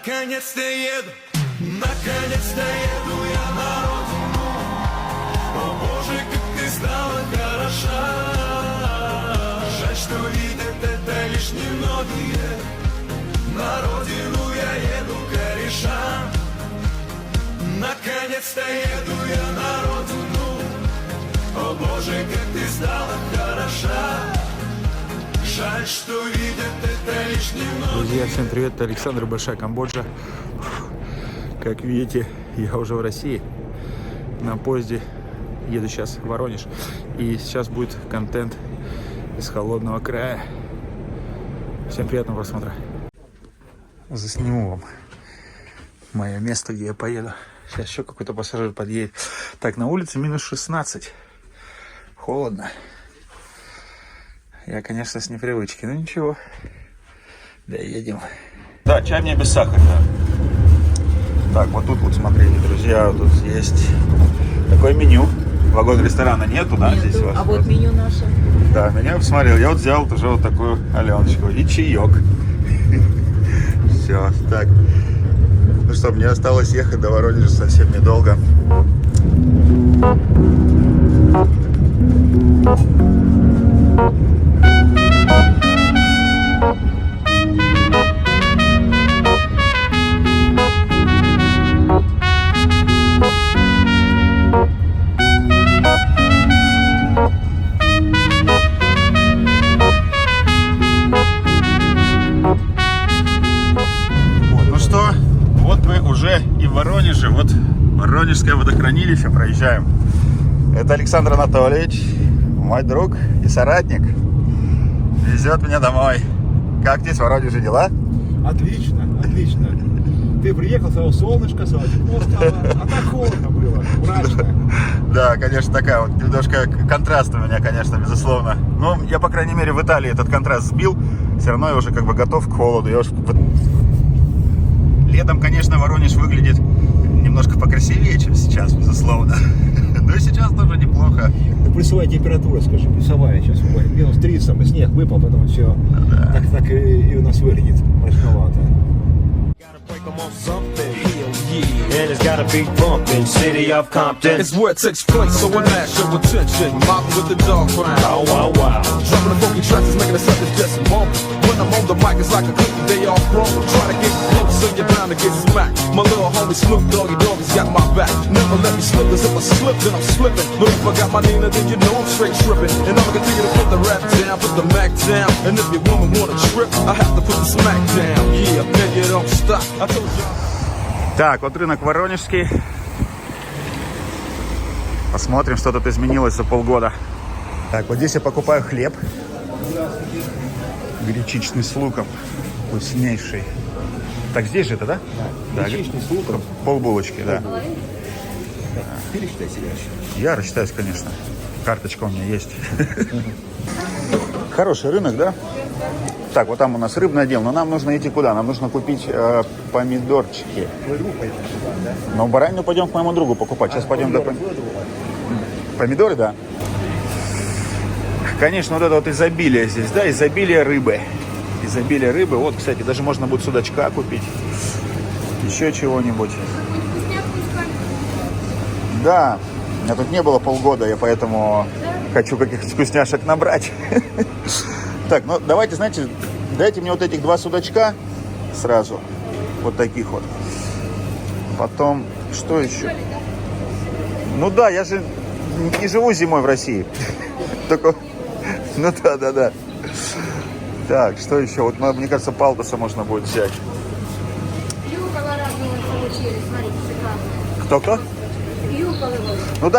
Наконец-то еду я на родину. О боже, как ты стала хороша. Жаль, что видят это лишь немногие. На родину я еду кореша. Наконец-то еду я на родину. О боже, как ты стала хороша. Жаль, что видят это лишь немногие. Друзья, всем привет, это Александр, Большая Камбоджа. Как видите, я уже в России. На поезде еду сейчас в Воронеж. И сейчас будет контент из холодного края. Всем приятного просмотра. Засниму вам мое место, где я поеду. Сейчас еще какой-то пассажир подъедет. Так, на улице минус 16. Холодно. Я, конечно, с непривычки, но ничего. Доедем. Да, чай мне без сахара. Так, вот тут вот смотрите, друзья, вот тут есть такое меню. Вагон ресторана нету, да? Нету. Здесь у вас? А вот меню наше. Да, меню посмотрел. Я вот взял тоже вот такую Аленочку. И чаек. Все, так. Ну что, мне осталось ехать до Воронежа совсем недолго. И в Воронеже, вот Воронежское водохранилище проезжаем. Это Александр Анатольевич, мой друг и соратник, везет меня домой. Как здесь в Воронеже дела? Отлично, отлично. Ты приехал, сказал, солнышко, сказал, тепло стало, а так холодно было, мрачно. Да, конечно, такая вот немножко контраст у меня, конечно, безусловно. Но я, по крайней мере, в Италии этот контраст сбил. Все равно я уже как бы готов к холоду. Летом, конечно, Воронеж выглядит немножко покрасивее, чем сейчас, безусловно. Но и сейчас тоже неплохо. Ну, плюсовая температура, скажи, плюсовая сейчас. Минус 30, и снег выпал, потом все Да. так и у нас выглядит мрачновато. And it's gotta be bumpin', city of Compton. It's where it takes place, so I show attention. Mobbing with the dog crowd. Oh, wow, wow. Dropping the funky tracks is making the suckers just bump. When I'm on the mic, it's like a cookie day off from. Try to get close, so you're bound to get smacked. My little homie Snoop Doggy Doggy's got my back. Never let me slip, cause if I slip, then I'm slipping. But if I got my Nina, then you know I'm straight tripping. And I'ma continue to put the rap down, put the Mac down. And if your woman wanna trip, I have to put the smack down. Yeah, man, you don't stop. I told you. Так, вот рынок Воронежский. Посмотрим, что тут изменилось за полгода. Так, вот здесь я покупаю хлеб. Гречичный с луком. Вкуснейший. Так, здесь же это, да? Да. Гречичный с луком. Полбулочки, да. Пересчитай себя. Я рассчитаюсь, конечно. Карточка у меня есть. Хороший рынок, да? Так, вот там у нас рыбный отдел, но нам нужно идти куда? Нам нужно купить помидорчики. Но баранину пойдем к моему другу покупать. Сейчас пойдем до помидоры, да. Конечно, вот это вот изобилие здесь, да, изобилие рыбы. Изобилие рыбы. Вот, кстати, даже можно будет судачка купить. Еще чего-нибудь. Да, у меня тут не было полгода, я поэтому хочу каких-то вкусняшек набрать. Так, ну давайте, знаете, дайте мне вот этих 2 судачка сразу. Вот таких вот. Потом, что еще? Ну да, я же не живу зимой в России. Только, ну да. Так, что еще? Вот, мне кажется, палтуса можно будет взять. Юкола разного получили, смотрите, шикарно. Кто-кто? Юколы вот. Ну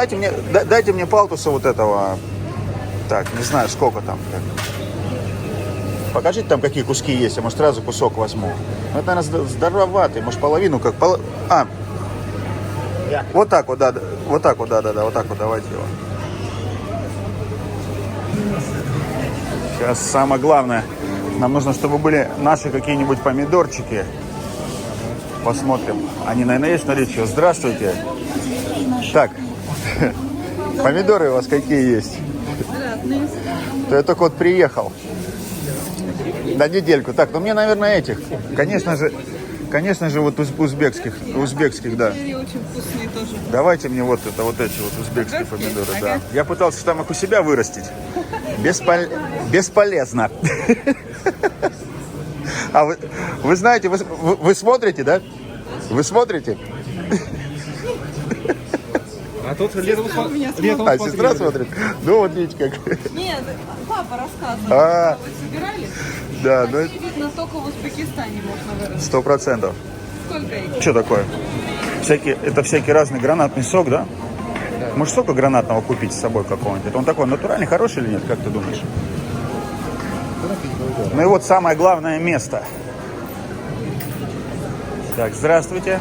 дайте мне палтуса вот этого. Так, не знаю, сколько там. Покажите там, какие куски есть, я, может, сразу кусок возьму. Ну, это, наверное, здороватый, может, половину как... Вот так вот, да, вот так вот, да, вот так вот, давайте его. Сейчас самое главное, нам нужно, чтобы были наши какие-нибудь помидорчики. Посмотрим. Они, наверное, есть в наличии. Здравствуйте. Так, помидоры у вас какие есть? То я только вот приехал. На недельку. Так, ну мне, наверное, этих. Конечно же, Конечно же, вот узбекских, да. Очень вкусные тоже. Давайте мне вот эти вот узбекские помидоры, да. Я пытался там их у себя вырастить. Бесполезно. А вы знаете, вы смотрите, да? Вы смотрите? А тут летом А, сестра смотрит? Ну вот видите как. Нет, папа рассказывал. А. Вы собирали? Да, ну Такие, видно, только в Узбекистане можно вырастить. 100%. Сколько их? Что такое? Это всякий разный гранатный сок, да? Может, сока гранатного купить с собой какого-нибудь? Это он такой натуральный, хороший или нет, как ты думаешь? Ну и вот самое главное место. Так, здравствуйте.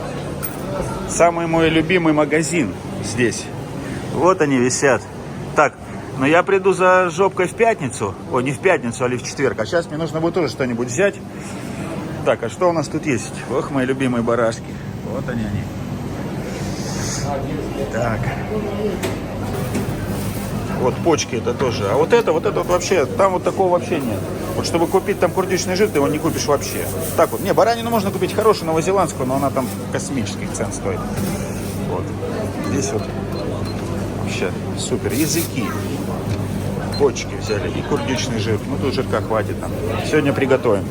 Самый мой любимый магазин здесь. Вот они висят. Так, но я приду за жопкой в пятницу. О, не в пятницу, а в четверг. А сейчас мне нужно будет тоже что-нибудь взять. Так, а что у нас тут есть? Ох, мои любимые барашки. Вот они. Так. Вот почки это тоже. А вот это вот вообще, там вот такого вообще нет. Вот чтобы купить там курдючный жир, ты его не купишь вообще. Так вот. Не, баранину можно купить хорошую, новозеландскую, но она там космических цен стоит. Вот. Здесь вот вообще супер. Языки. Почки взяли и курдючный жир. Ну тут жирка хватит нам. Сегодня приготовим.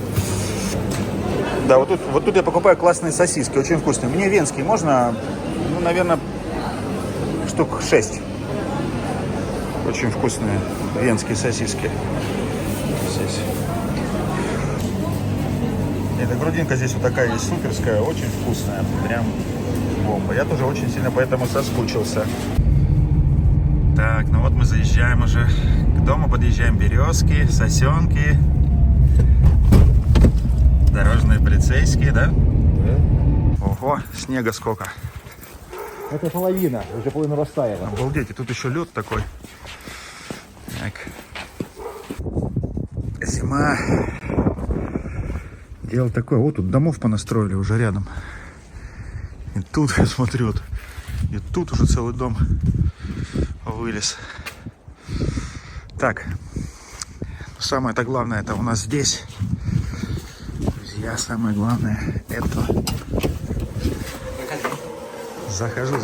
Да, вот тут я покупаю классные сосиски, очень вкусные. Мне венские можно, ну, наверное, штук 6. Очень вкусные венские сосиски. Здесь. Эта грудинка здесь вот такая есть суперская, очень вкусная. Прям бомба. Я тоже очень сильно поэтому соскучился. Так, ну вот мы заезжаем уже к дому, подъезжаем березки, сосенки. Дорожные полицейские, да? Да. Ого, снега сколько. Это половина, уже половина растаяла. Обалдеть, и тут еще лед такой. Так. Зима. Дело такое, вот тут домов понастроили уже рядом. И тут, я смотрю, и тут уже целый дом вылез. Так, самое-то главное, это у нас здесь. Друзья, самое главное, это... Захожу.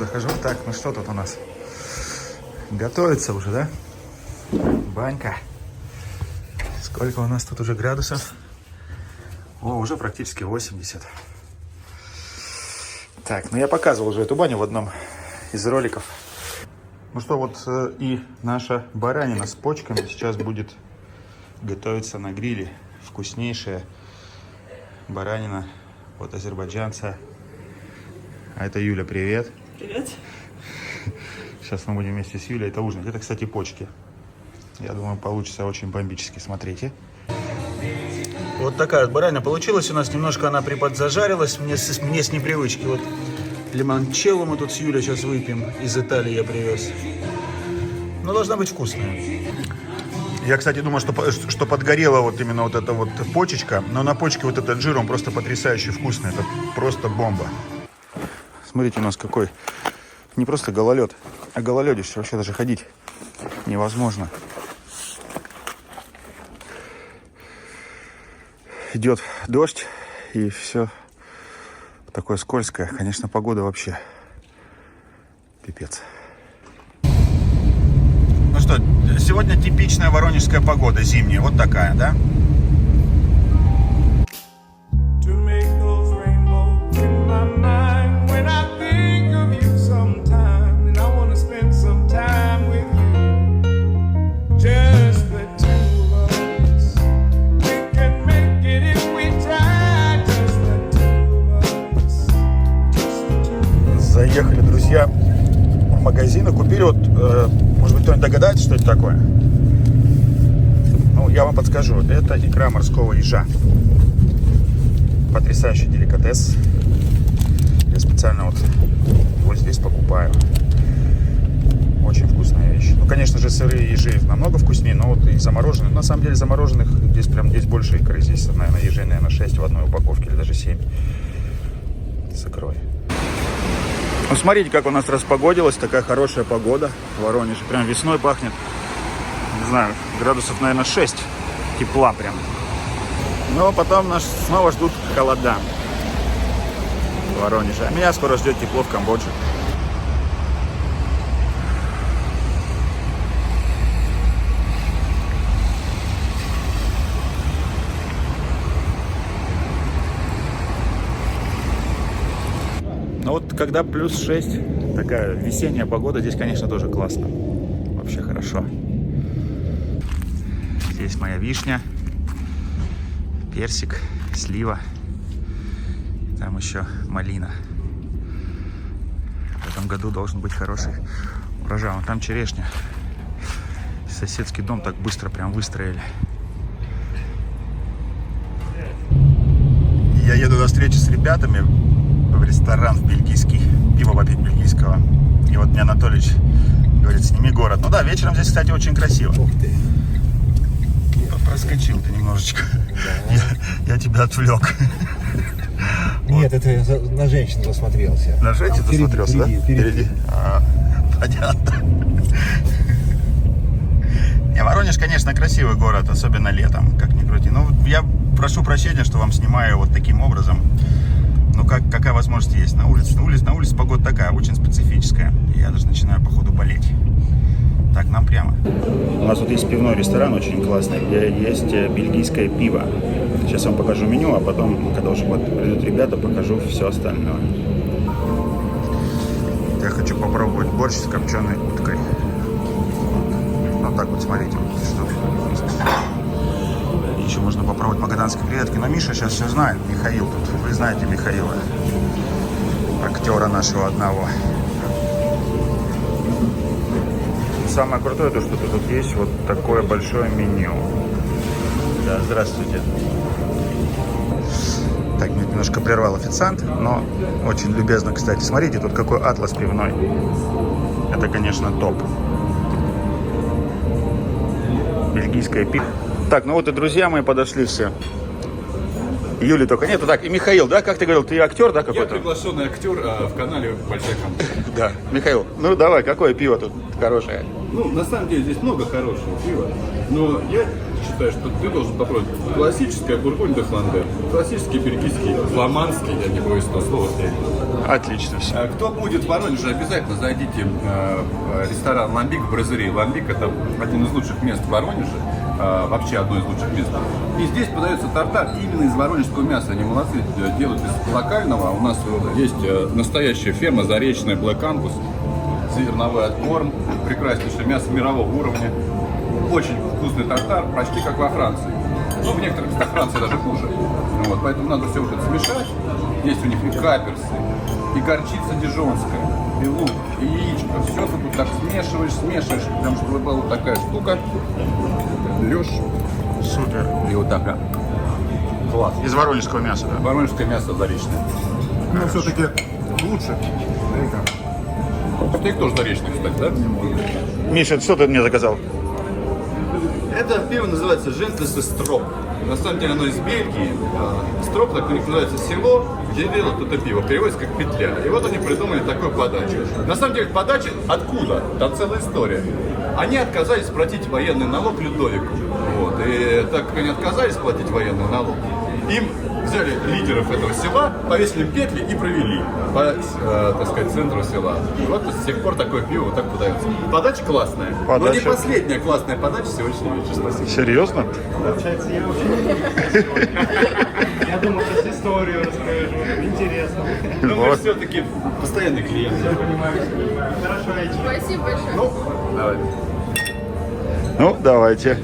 Так, ну что тут у нас? Готовится уже, да? Банька. Сколько у нас тут уже градусов? О, уже практически 80. Так, ну я показывал уже эту баню в одном из роликов. Ну что, вот и наша баранина с почками сейчас будет готовиться на гриле. Вкуснейшая баранина от азербайджанца. А это Юля, привет. Привет. Сейчас мы будем вместе с Юлей это ужинать. Это, кстати, почки. Я думаю, получится очень бомбически. Смотрите. Вот такая вот баранина получилась у нас. Немножко она приподзажарилась. Мне с непривычки. Вот лимончелло мы тут с Юлей сейчас выпьем. Из Италии я привез. Но должна быть вкусная. Я, кстати, думал, что подгорела вот именно вот эта вот почечка. Но на почке вот этот жир, он просто потрясающе вкусный. Это просто бомба. Смотрите, у нас какой не просто гололед, а гололедище. Вообще даже ходить невозможно. Идет дождь, и все такое скользкое. Конечно, погода вообще пипец. Ну что, сегодня типичная воронежская погода зимняя. Вот такая, да? Заехали, друзья, в магазин и купили вот, может быть, кто-нибудь догадается, что это такое? Ну, я вам подскажу. Это икра морского ежа. Потрясающий деликатес. Я специально вот его здесь покупаю. Очень вкусная вещь. Ну, конечно же, сырые ежи намного вкуснее, но вот и замороженные. На самом деле, замороженных здесь больше икры. Здесь, наверное, ежей, 6 в одной упаковке, или даже 7 с икрой. Ну, смотрите, как у нас распогодилась. Такая хорошая погода в Воронеже. Прям весной пахнет. Не знаю, градусов, наверное, 6 тепла прям. Но потом нас снова ждут холода. Воронеже. А меня скоро ждет тепло в Камбодже. Но вот когда плюс 6, такая весенняя погода, здесь, конечно, тоже классно. Вообще хорошо. Здесь моя вишня, персик, слива. Там еще малина. В этом году должен быть хороший урожай. Вон там черешня. Соседский дом так быстро прям выстроили. Я еду до встречи с ребятами в ресторан в бельгийский, пиво попить бельгийского. И вот мне Анатольевич говорит, сними город. Ну да, вечером здесь, кстати, очень красиво. Ух ты. Проскочил ты немножечко. Я тебя отвлек. Нет, это я на женщину засмотрелся. На женщину Впереди, засмотрелся, да? впереди. Понятно. Не, Воронеж, конечно, красивый город, особенно летом, как ни крути. Но я прошу прощения, что вам снимаю вот таким образом. Ну, какая возможность есть на улице? На улице погода такая, очень специфическая. И я даже начинаю, походу, болеть. Так, нам прямо. У нас тут есть пивной ресторан очень классный, где есть бельгийское пиво. Сейчас я вам покажу меню, а потом, когда уже придут ребята, покажу все остальное. Я хочу попробовать борщ с копченой уткой. Вот так вот, смотрите, что есть. Еще можно попробовать магаданские креветки. Но Миша сейчас все знает, Михаил тут. Вы знаете Михаила, актера нашего одного. Самое крутое, то, что тут есть вот такое большое меню. Да, здравствуйте. Так, меня немножко прервал официант, но очень любезно, кстати. Смотрите, тут какой атлас пивной. Это, конечно, топ. Бельгийское пиво. Так, ну вот и друзья мои подошли все. Юли только нету. Так, и Михаил, да, как ты говорил, ты актер, да, какой-то? Я приглашенный актер в канале «Большая компания». Да. Михаил, ну давай, какое пиво тут хорошее? Ну, на самом деле, здесь много хорошего пива, но я считаю, что ты должен попробовать классическое бургонь де фландер, классический бельгийский, фламандский, я не боюсь этого слова. Отлично все. Кто будет в Воронеже, обязательно зайдите в ресторан «Ламбик» в Бразерии. «Ламбик» — это один из лучших мест в Воронеже, вообще одно из лучших мест. И здесь подается тартар именно из воронежского мяса. Они молодцы, делают из локального. У нас есть настоящая ферма «Заречная», Black Angus, зерновой откорм, прекраснейшее мясо мирового уровня. Очень вкусный тартар, почти как во Франции. Ну, в некоторых местах Франции даже хуже. Вот, поэтому надо все вот это смешать. Есть у них и каперсы, и горчица дижонская, и лук, и яичко. Все ты тут так смешиваешь, прям чтобы была вот такая штука. Берешь. Супер. И вот такая. Класс. Из воронежского мяса, да? Воронежское мясо заречное. Но все-таки лучше. Стейк тоже заречный, кстати, да? Миша, что ты мне заказал? Это пиво называется «Жентлес и Строп». На самом деле оно из Бельгии. Строп, так у них называется село, где делают это пиво. Переводится как петля. И вот они придумали такую подачу. На самом деле подача откуда? Там целая история. Они отказались платить военный налог Людовику. Вот. И так как они отказались платить военный налог, им взяли лидеров этого села, повесили петли и провели по, так сказать, центру села. И вот с тех пор такое пиво вот так подается. Подача классная, но не последняя классная подача сегодняшнего вечера. Спасибо. Серьезно? Получается, я Я думал, сейчас историю расскажу. Интересно. Но мы все-таки постоянный клиент. Я понимаю. Хорошо, Эйч. Спасибо большое. Ну, давай. Ну, давайте.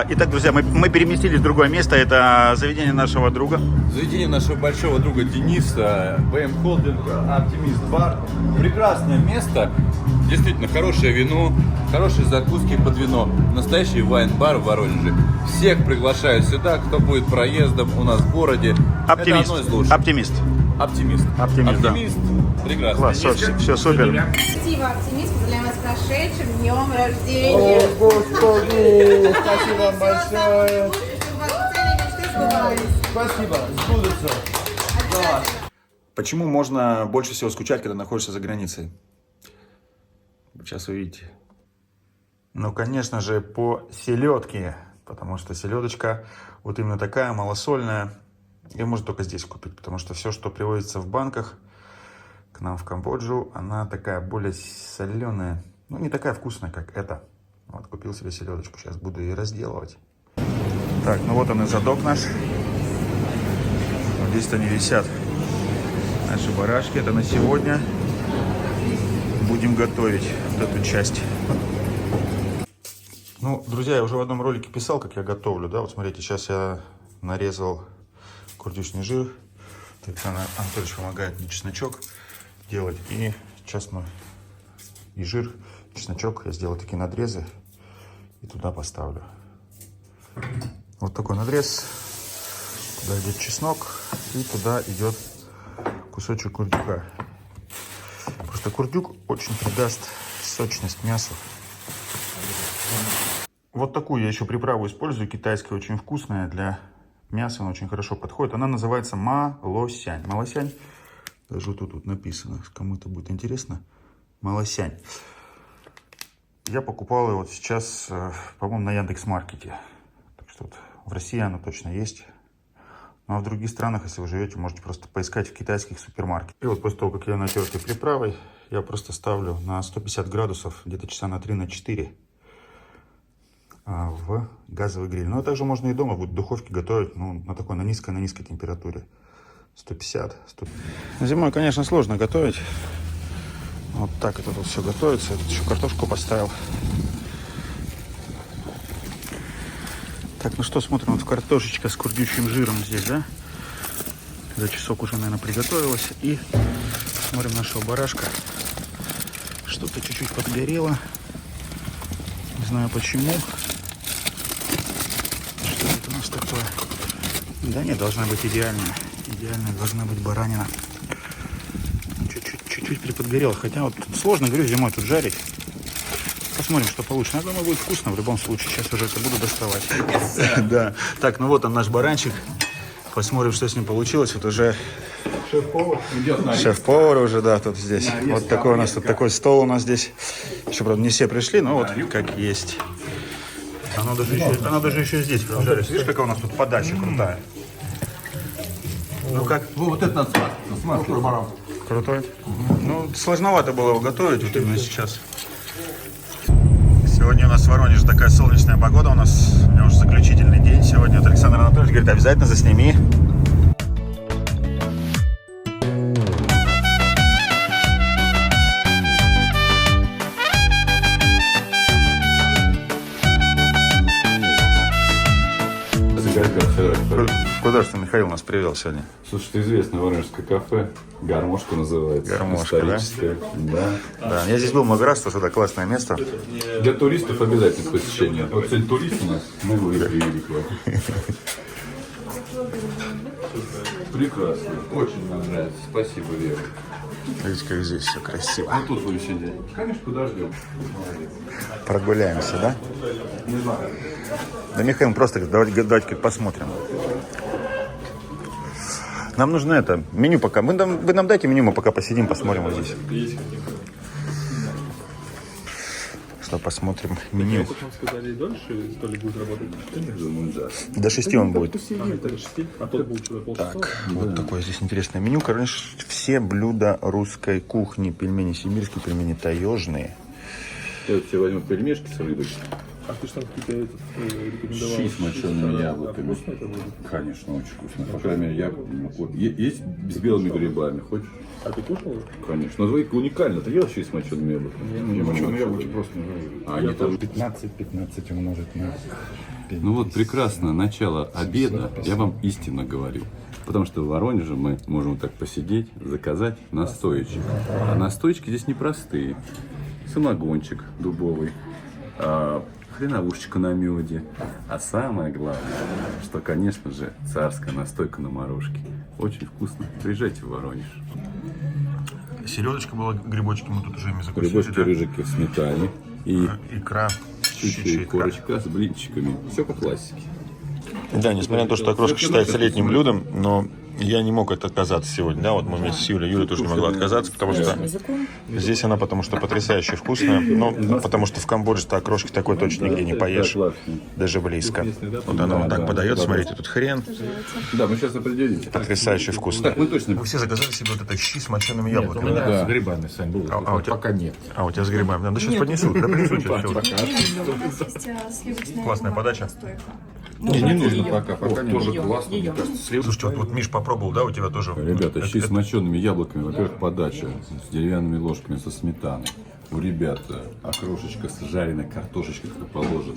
Итак, друзья, мы переместились в другое место. Это заведение нашего друга. Заведение нашего большого друга Дениса, БМ Холдинг, Оптимист Бар. Прекрасное место. Действительно, хорошее вино, хорошие закуски под вино. Настоящий вайн-бар в Воронеже. Всех приглашаю сюда, кто будет проездом у нас в городе. Оптимист. Это одно из лучших. Оптимист. Оптимист. Да. Прекрасно. Класс, все супер. Спасибо, оптимист, поздравляем вас с прошедшим днем рождения. Господи, спасибо вам большое. Чтобы ваши цели и мечты сбывались. Спасибо, сбудутся. Почему можно больше всего скучать, когда находишься за границей? Сейчас увидите. Ну, конечно же, по селедке. Потому что селедочка Вот именно такая, малосольная. Ее можно только здесь купить, потому что все, что привозится в банках к нам в Камбоджу, она такая более соленая. Ну, не такая вкусная, как эта. Вот, купил себе селедочку, сейчас буду ее разделывать. Так, ну вот он и задок наш. Вот здесь они висят. Наши барашки, это на сегодня. Будем готовить вот эту часть. Ну, друзья, я уже в одном ролике писал, как я готовлю, да. Вот смотрите, сейчас я нарезал курдючный жир. Александр Анатольевич помогает мне чесночок делать. И сейчас мы и жир, чесночок я сделаю такие надрезы и туда поставлю. Вот такой надрез. Туда идет чеснок и туда идет кусочек курдюка. Просто курдюк очень придаст сочность мясу. Вот такую я еще приправу использую, китайская, очень вкусная, для мяса она очень хорошо подходит. Она называется малосянь. Малосянь, даже тут написано, кому-то будет интересно, малосянь. Я покупал ее вот сейчас, по-моему, на Яндекс.Маркете. Так что вот в России она точно есть. Ну а в других странах, если вы живете, можете просто поискать в китайских супермаркетах. И вот после того, как я натер этой приправой, я просто ставлю на 150 градусов, где-то часа на 3-4 в газовый гриль. Но также можно и дома будет в духовке готовить, ну, на такой, на низкой температуре. 150. Зимой, конечно, сложно готовить. Вот так это тут все готовится. Я тут еще картошку поставил. Так, ну что, смотрим, вот картошечка с курдючим жиром здесь, да? За часок уже, наверное, приготовилась. И смотрим нашего барашка. Что-то чуть-чуть подгорело. Не знаю почему. Что это у нас такое? Да нет, должна быть идеальная. Идеальная должна быть баранина. Чуть-чуть приподгорело. Хотя вот сложно, говорю, зимой тут жарить. Посмотрим, что получится. Я думаю, будет вкусно в любом случае. Сейчас уже это буду доставать. Да. Так, ну вот он наш баранчик. Посмотрим, что с ним получилось. Вот уже шеф-повар уже, да, тут здесь. Вот такой у нас тут такой стол у нас здесь. Еще, правда, не все пришли, но вот как есть. Оно даже еще здесь прожарится. Видишь, какая у нас тут подача крутая. Ну как? Вот это надо смазать. Крутой? Ну, сложновато было его готовить вот именно сейчас. Сегодня у нас в Воронеже такая солнечная погода. У нас уже заключительный день. Сегодня вот Александр Анатольевич говорит, обязательно засними. Куда же ты, Михаил, нас привел сегодня? Слушай, это известное воронежское кафе. Гармошка называется. Гармошка, да? Да? Да, я здесь был много раз, тоже это классное место. Для туристов обязательно посещение. Вот сегодня турист у нас, мы его и привели к вам. Прекрасно. Очень нам нравится. Спасибо, Вера. Видите, как здесь все красиво. А тут будем сидеть. Конечно, подождем. Прогуляемся, да? Да, Михаил просто говорит, давайте посмотрим. Нам нужно это, меню пока. Вы нам дайте меню, мы пока посидим, посмотрим вот здесь. Что, посмотрим меню. Нам сказали, дольше столик будет работать? До 6 он будет. А то будет уже полчаса. Так, вот такое здесь интересное меню. Короче, все блюда русской кухни. Пельмени сибирские, пельмени таежные. Я вот тебе возьму пельмешки с рыбой. А ты что какие-то рекомендовал? Щи с мочеными яблоками. Конечно, очень вкусно. По крайней мере, есть с белыми грибами. Хочешь? А ты кушал? Конечно. Но твои уникально. Ты ел щи с мочеными яблоками? Не моченые яблоки просто не знаю. А они там... 15 умножить на... Ну вот прекрасно, начало обеда, я вам истинно говорю. Потому что в Воронеже мы можем так посидеть, заказать настоечек. А настоечки здесь непростые. Самогончик дубовый, хреновушечка на меде. А самое главное, что, конечно же, царская настойка на морожке. Очень вкусно. Приезжайте в Воронеж. Селедочка была, грибочки мы тут уже ими закусили. Грибочки, рыжики в сметане. И икра. чуть-чуть корочка с блинчиками. Все по классике. Да, несмотря на то, что окрошка считается летним блюдом, но я не мог отказаться сегодня, да, вот мы вместе с Юлей. Юля тоже не могла отказаться, потому что здесь она, потому что потрясающе вкусная, ну, потому что в Камбодже окрошки такой точно нигде не поешь, даже близко. Вот она вот так подает, смотрите, тут хрен. Да, мы сейчас определим. Потрясающе вкусно. Так, мы точно. Вы все заказали себе вот это щи с мочеными яблоками, да? Да. С грибами, Сань, было. у тебя, Пока нет. у тебя с грибами. Надо сейчас поднесут, да, принесут сейчас. Классная подача. Не нужно пока не тоже классно. Слушайте, вот Миш попробовал, да, у тебя тоже? Ребята, щи с мочеными яблоками, во-первых, подача с деревянными ложками, со сметаной. У ребят окрошечка с жареной картошечкой, как положено.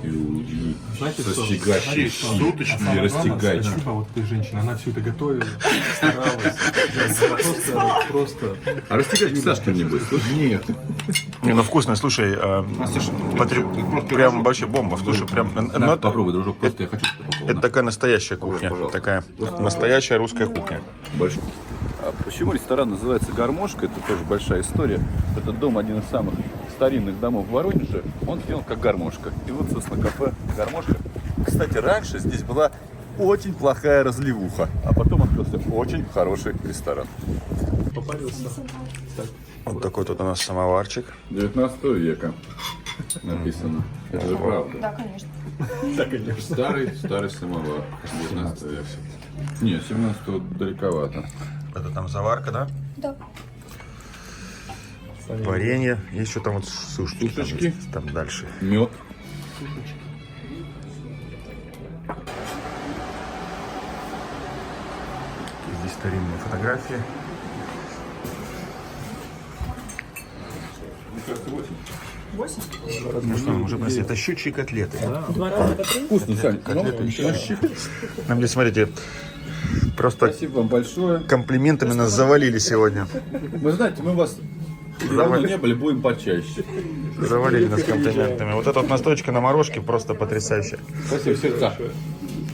И со стегачей, суточные растягачи. Вот ты женщина, она все это готовила, старалась. Просто. А растягачки Сашки не будет? Нет. Не, ну вкусно, слушай, прям вообще бомба, слушай, прям. На, попробуй, дружок, просто я хочу. Это такая настоящая кухня, такая настоящая русская кухня. Большой. А почему ресторан называется «Гармошка»? Это тоже большая история. Этот дом один из самых старинных домов в Воронеже. Он сделан как гармошка. И вот, собственно, кафе «Гармошка». Кстати, раньше здесь была очень плохая разливуха, а потом открылся очень хороший ресторан. Вот такой тут у нас самоварчик. 19 века написано. Это же правда. Да, конечно. Да, конечно. Старый самовар. 19 века. Нет, 17 далековато. Это там заварка, да? Да. Варенье. Есть что там вот сушки. Сушечки. Там дальше. Мед. Здесь старинные фотографии. Ну что, уже принесли. Это щучьи котлеты. Вкусно, Сань. Нам здесь, смотрите, просто Спасибо вам большое. комплиментами нас завалили сегодня. Вы знаете, мы вас давно не были, будем почаще. Завалили нас комплиментами. Вот эта вот настойка на морожке просто потрясающая. Спасибо, сердца.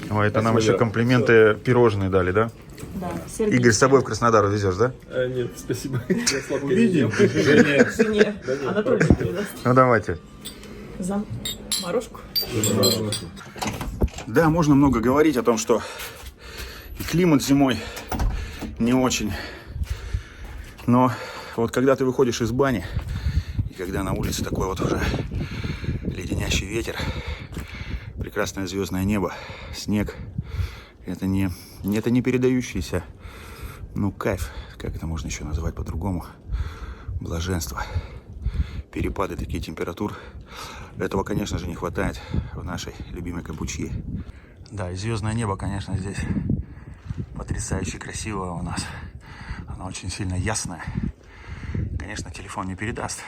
Ой, это нам еще комплименты пирожные дали, да? Да. Игорь, с собой в Краснодар везешь, да? Нет, спасибо. Я сладкое Увидим. Жене. Анатолий передаст. Ну давайте. За морожку. Да, можно много говорить о том, что и климат зимой не очень. Но вот когда ты выходишь из бани, и когда на улице такой вот уже леденящий ветер, прекрасное звездное небо, снег, это не передающийся, ну, кайф, как это можно еще назвать по-другому, блаженство. Перепады такие температур. Этого, конечно же, не хватает в нашей любимой Камбоджи. Да, и звездное небо, конечно, здесь потрясающе красивое у нас. Оно очень сильно ясное. Конечно, телефон не передаст.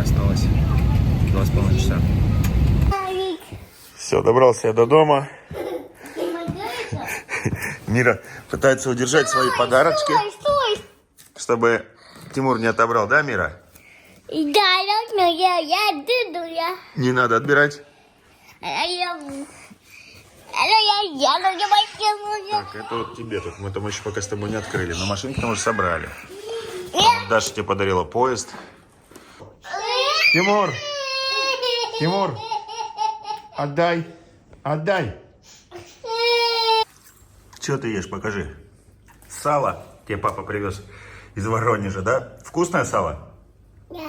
Осталось 2,5 часа. Все, добрался я до дома. Мира пытается удержать свои подарочки, чтобы Тимур не отобрал, да, Мира? Да, я буду, я. Не надо отбирать. Так, это вот тебе тут. Мы там еще пока с тобой не открыли. Но машинку там уже собрали. Даша тебе подарила поезд. Тимур! Тимур! Отдай! Отдай! Что ты ешь? Покажи. Сало тебе папа привез из Воронежа, да? Вкусное сало? Да.